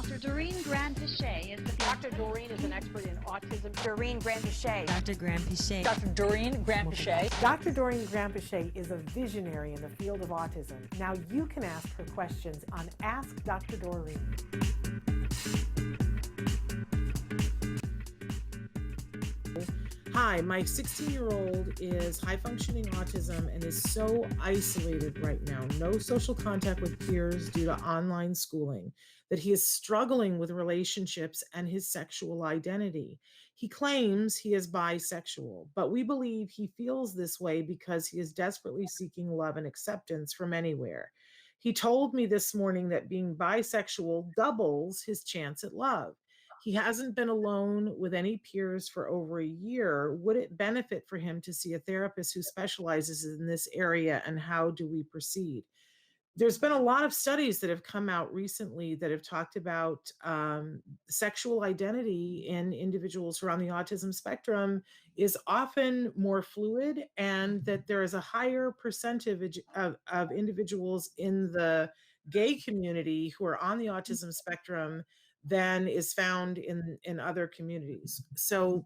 Dr. Doreen Grand-Pichet is the Dr. Doreen is an expert in autism. Doreen Grand-Pichet. Dr. Grand-Pichet. Dr. Doreen Grand-Pichet. Dr. Doreen Grand-Pichet is a visionary in the field of autism. Now you can ask her questions on Ask Dr. Doreen. Hi, my 16-year-old is high-functioning autism and is so isolated right now, no social contact with peers due to online schooling, that he is struggling with relationships and his sexual identity. He claims he is bisexual, but we believe he feels this way because he is desperately seeking love and acceptance from anywhere. He told me this morning that being bisexual doubles his chance at love. He hasn't been alone with any peers for over a year. Would it benefit for him to see a therapist who specializes in this area, and how do we proceed? There's been a lot of studies that have come out recently that have talked about sexual identity in individuals who are on the autism spectrum is often more fluid, and that there is a higher percentage of individuals in the gay community who are on the autism spectrum than is found in other communities. So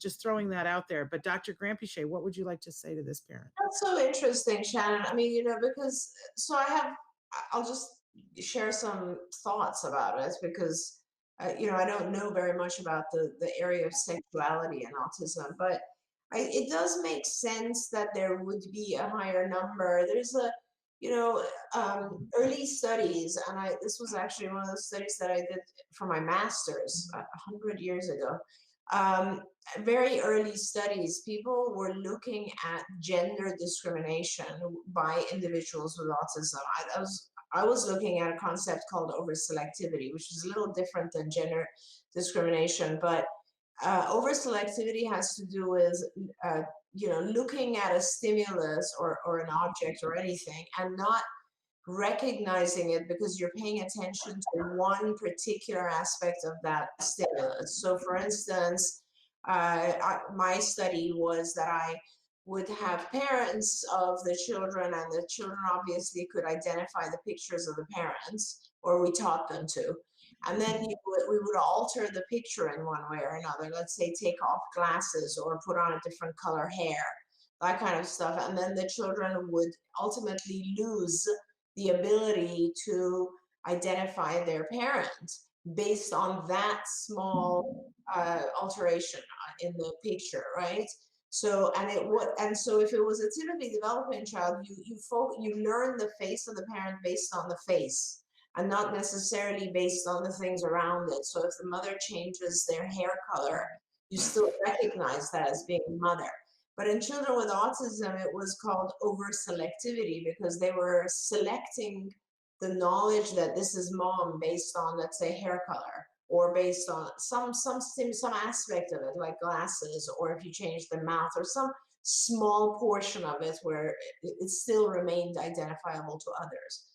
just throwing that out there. But Dr. Grand-Pichet, what would you like to say to this parent? That's so interesting, Shannon. I mean, because I'll just share some thoughts about it because, I don't know very much about the area of sexuality and autism, but it does make sense that there would be a higher number. There's early studies, and this was actually one of those studies that I did for my master's 100 years ago. Very early studies, people were looking at gender discrimination by individuals with autism. I was looking at a concept called over-selectivity, which is a little different than gender discrimination, but over-selectivity has to do with looking at a stimulus or an object or anything and not recognizing it because you're paying attention to one particular aspect of that stimulus. So for instance, my study was that I would have parents of the children, and the children obviously could identify the pictures of the parents, or we taught them to. And then we would alter the picture in one way or another. Let's say take off glasses or put on a different color hair, that kind of stuff. And then the children would ultimately lose the ability to identify their parent based on that small alteration in the picture, right? So so if it was a typically developing child, you learn the face of the parent based on the face, and not necessarily based on the things around it. So if the mother changes their hair color, you still recognize that as being mother. But in children with autism, it was called over-selectivity because they were selecting the knowledge that this is mom based on, let's say, hair color, or based on some aspect of it, like glasses, or if you change the mouth, or some small portion of it where it still remained identifiable to others.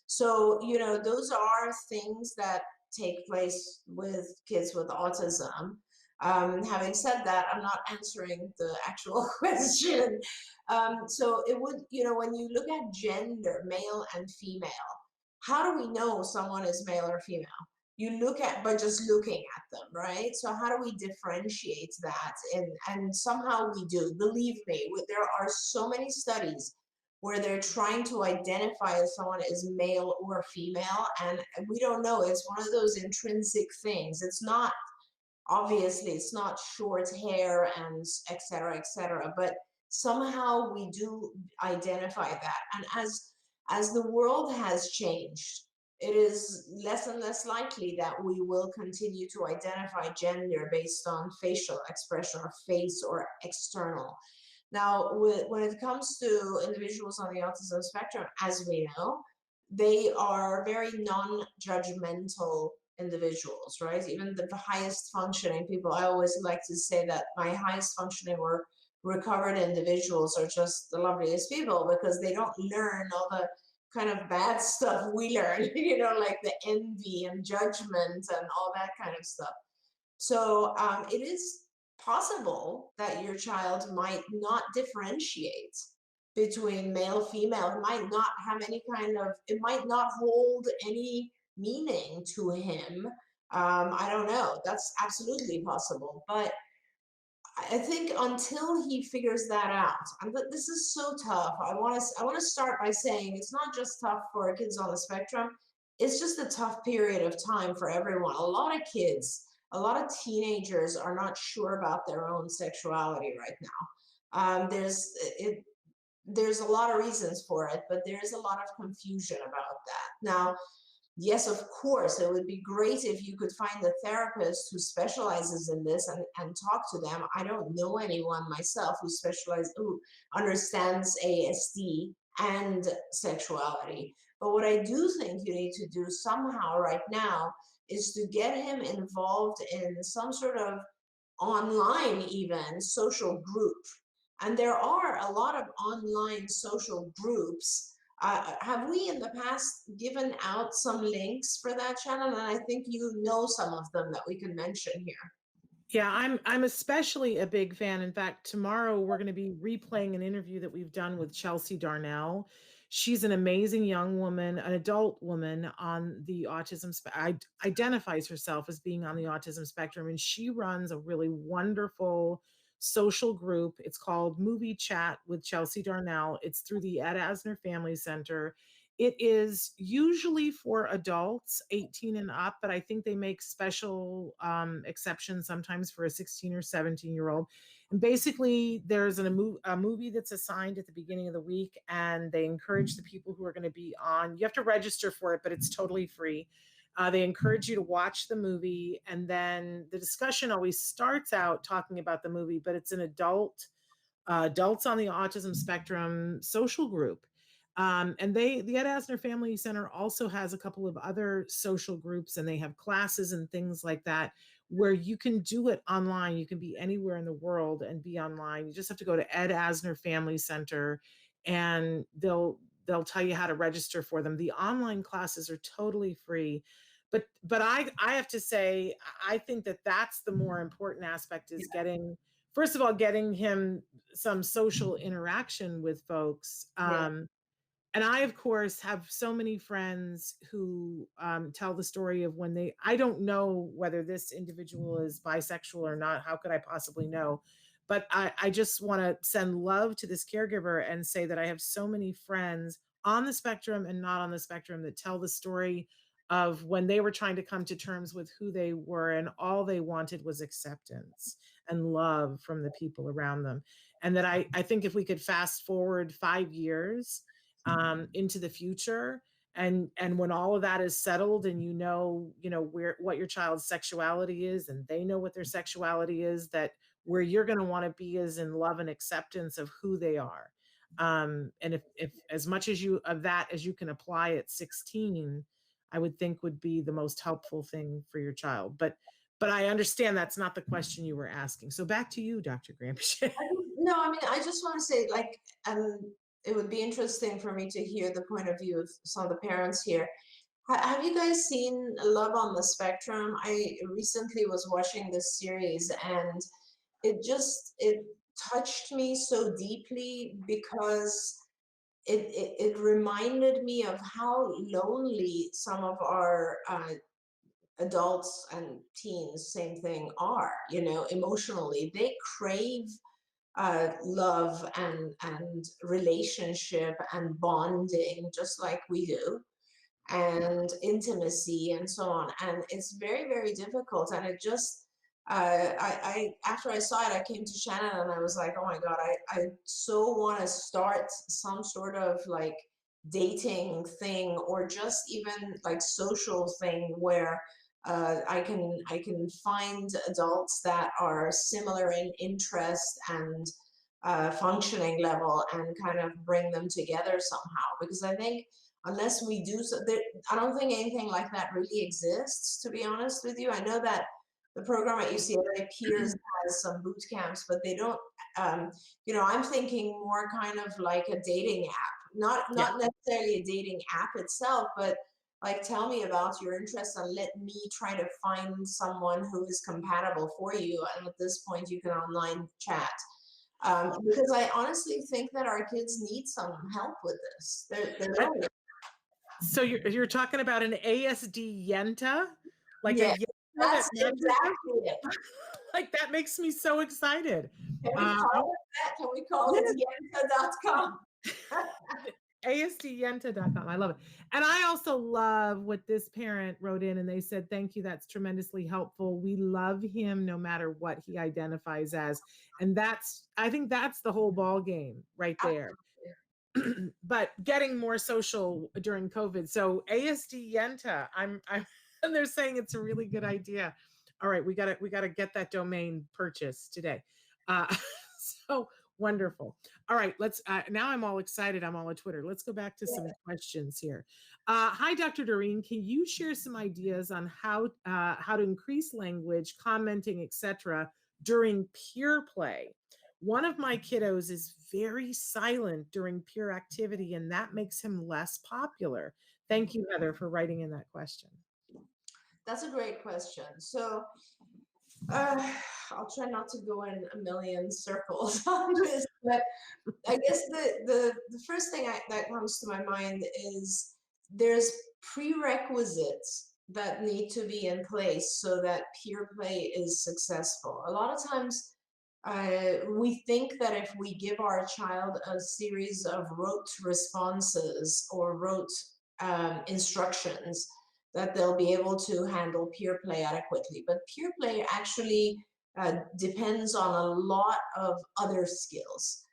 So, those are things that take place with kids with autism. Having said that, I'm not answering the actual question. So it would, when you look at gender, male and female, how do we know someone is male or female? You look at by just looking at them, right? So how do we differentiate that? And somehow we do. Believe me, there are so many studies where they're trying to identify if someone is male or female, and we don't know. It's one of those intrinsic things. It's not, obviously, it's not short hair and et cetera, but somehow we do identify that. And as the world has changed, it is less and less likely that we will continue to identify gender based on facial expression or face or external. Now, when it comes to individuals on the autism spectrum, as we know, they are very non-judgmental individuals, right? Even the highest functioning people, I always like to say that my highest functioning or recovered individuals are just the loveliest people because they don't learn all the kind of bad stuff we learn, like the envy and judgment and all that kind of stuff. So it is possible that your child might not differentiate between male, female. It might not have any kind of, it might not hold any meaning to him. I don't know. That's absolutely possible. But I think until he figures that out, this is so tough. I want to start by saying it's not just tough for kids on the spectrum. It's just a tough period of time for everyone. A lot of kids, a lot of teenagers are not sure about their own sexuality right now. There's a lot of reasons for it, but there is a lot of confusion about that. Now, yes, of course, it would be great if you could find a therapist who specializes in this and talk to them. I don't know anyone myself who understands ASD and sexuality. But what I do think you need to do somehow right now is to get him involved in some sort of online, even social group. And there are a lot of online social groups. Have we in the past given out some links for that, Shannon? And I think you know some of them that we can mention here. Yeah, I'm especially a big fan. In fact, tomorrow we're going to be replaying an interview that we've done with Chelsea Darnell. She's an amazing young woman, an adult woman on the autism identifies herself as being on the autism spectrum, and she runs a really wonderful social group. It's called Movie Chat with Chelsea Darnell. It's through the Ed Asner Family Center. It is usually for adults 18 and up, but I think they make special exceptions sometimes for a 16 or 17-year-old. And basically, there's a movie that's assigned at the beginning of the week, and they encourage the people who are going to be on. You have to register for it, but it's totally free. They encourage you to watch the movie, and then the discussion always starts out talking about the movie, but it's an adults on the autism spectrum social group. And the Ed Asner Family Center also has a couple of other social groups, and they have classes and things like that where you can do it online. You can be anywhere in the world and be online. You just have to go to Ed Asner Family Center, and they'll tell you how to register for them. The online classes are totally free. But I have to say, I think that that's the more important aspect is getting, first of all, getting him some social interaction with folks. And I, of course, have so many friends who tell the story of when I don't know whether this individual is bisexual or not. How could I possibly know? But I just want to send love to this caregiver and say that I have so many friends on the spectrum and not on the spectrum that tell the story of when they were trying to come to terms with who they were, and all they wanted was acceptance and love from the people around them. And that I think if we could fast forward 5 years into the future, and when all of that is settled, and you know what your child's sexuality is, and they know what their sexuality is, that where you're going to want to be is in love and acceptance of who they are. And if as much as you can apply at 16, I would think would be the most helpful thing for your child. But I understand that's not the question you were asking. So back to you, Dr. Graham-Piché. No, I mean, I just want to say, like, it would be interesting for me to hear the point of view of some of the parents here. Have you guys seen Love on the Spectrum? I recently was watching this series, and it touched me so deeply because it reminded me of how lonely some of our adults and teens, same thing, are, emotionally. They crave love and relationship and bonding, just like we do, and intimacy and so on. And it's very, very difficult. And it just, I after I saw it, I came to Shannon and I was like, oh my God, I so want to start some sort of like dating thing, or just even like social thing where I can find adults that are similar in interest and functioning level, and kind of bring them together somehow. Because I think unless we do so, I don't think anything like that really exists, to be honest with you. I know that the program at UCLA Peers has some boot camps, but they don't. I'm thinking more kind of like a dating app, not necessarily a dating app itself, but like, tell me about your interests and let me try to find someone who is compatible for you. And at this point, you can online chat. Because I honestly think that our kids need some help with this. They're lonely. So you're talking about an ASD yenta, like Yeah, a yenta that's that matches us? exactly it. Like that makes me so excited. Can we Uh, call it that? Can we call it yenta.com? ASDyenta.com. I love it. And I also love what this parent wrote in, and they said, thank you. That's tremendously helpful. We love him no matter what he identifies as. And I think that's the whole ball game right there. But getting more social during COVID. So ASD Yenta, and they're saying it's a really good idea. All right, we gotta get that domain purchased today. So wonderful. All right, let's now I'm all excited. I'm all on Twitter. Let's go back to some questions here. Hi, Dr. Doreen. Can you share some ideas on how to increase language, commenting, etc. during peer play? One of my kiddos is very silent during peer activity, and that makes him less popular. Thank you, Heather, for writing in that question. That's a great question. So I'll try not to go in a million circles on this, but I guess the first thing that comes to my mind is there's prerequisites that need to be in place so that peer play is successful. A lot of times we think that if we give our child a series of rote responses or rote instructions, that they'll be able to handle peer play adequately. But peer play actually depends on a lot of other skills.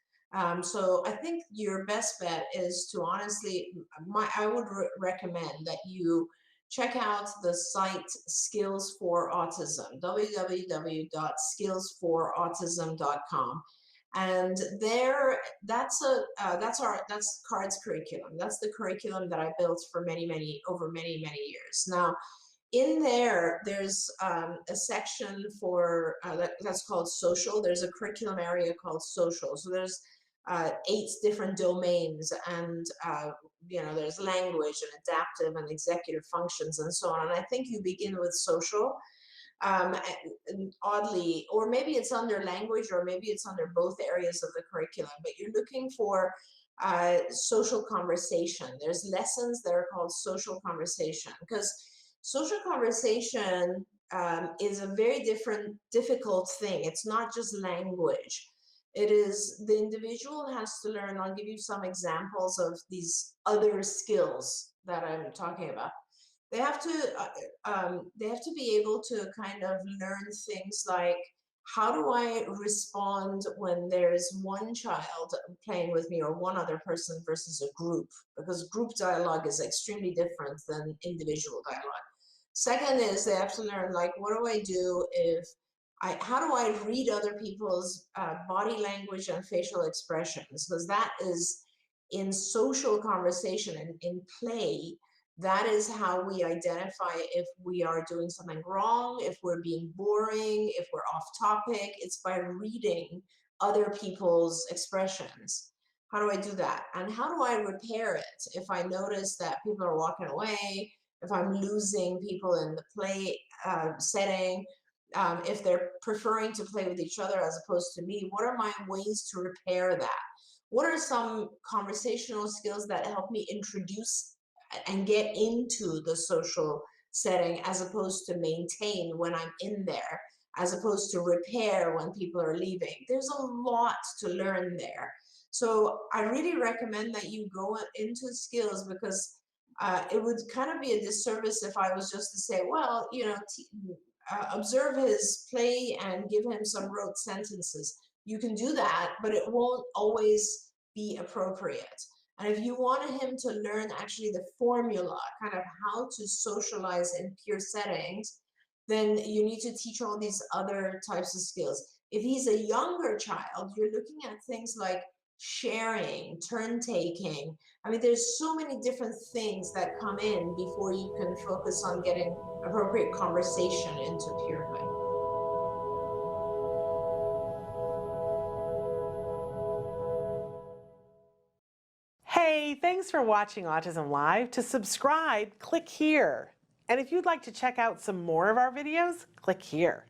So I think your best bet is to honestly, I would recommend that you check out the site Skills for Autism, www.skillsforautism.com. And there, that's CARD's curriculum. That's the curriculum that I built for many years. Now, in there, there's a section for that's called social. There's a curriculum area called social. So there's 8 different domains, and there's language and adaptive and executive functions and so on. And I think you begin with social. And oddly, or maybe it's under language, or maybe it's under both areas of the curriculum, but you're looking for social conversation. There's lessons that are called social conversation, because social conversation is a very difficult thing. It's not just language. It is, the individual has to learn. I'll give you some examples of these other skills that I'm talking about. They have to be able to kind of learn things like, how do I respond when there's one child playing with me or one other person versus a group? Because group dialogue is extremely different than individual dialogue. Second is they have to learn, like, what do I do if how do I read other people's body language and facial expressions? Because that is in social conversation and in play. That is how we identify if we are doing something wrong, if we're being boring, if we're off topic. It's by reading other people's expressions. How do I do that? And how do I repair it if I notice that people are walking away, if I'm losing people in the play setting, if they're preferring to play with each other as opposed to me? What are my ways to repair that? What are some conversational skills that help me introduce and get into the social setting as opposed to maintain when I'm in there, as opposed to repair when people are leaving? There's a lot to learn there. So I really recommend that you go into skills, because it would kind of be a disservice if I was just to say, well, observe his play and give him some rote sentences. You can do that, but it won't always be appropriate. And if you wanted him to learn actually the formula, kind of how to socialize in peer settings, then you need to teach all these other types of skills. If he's a younger child, you're looking at things like sharing, turn taking. I mean, there's so many different things that come in before you can focus on getting appropriate conversation into peer play. Hey, thanks for watching Autism Live. To subscribe, click here. And if you'd like to check out some more of our videos, click here.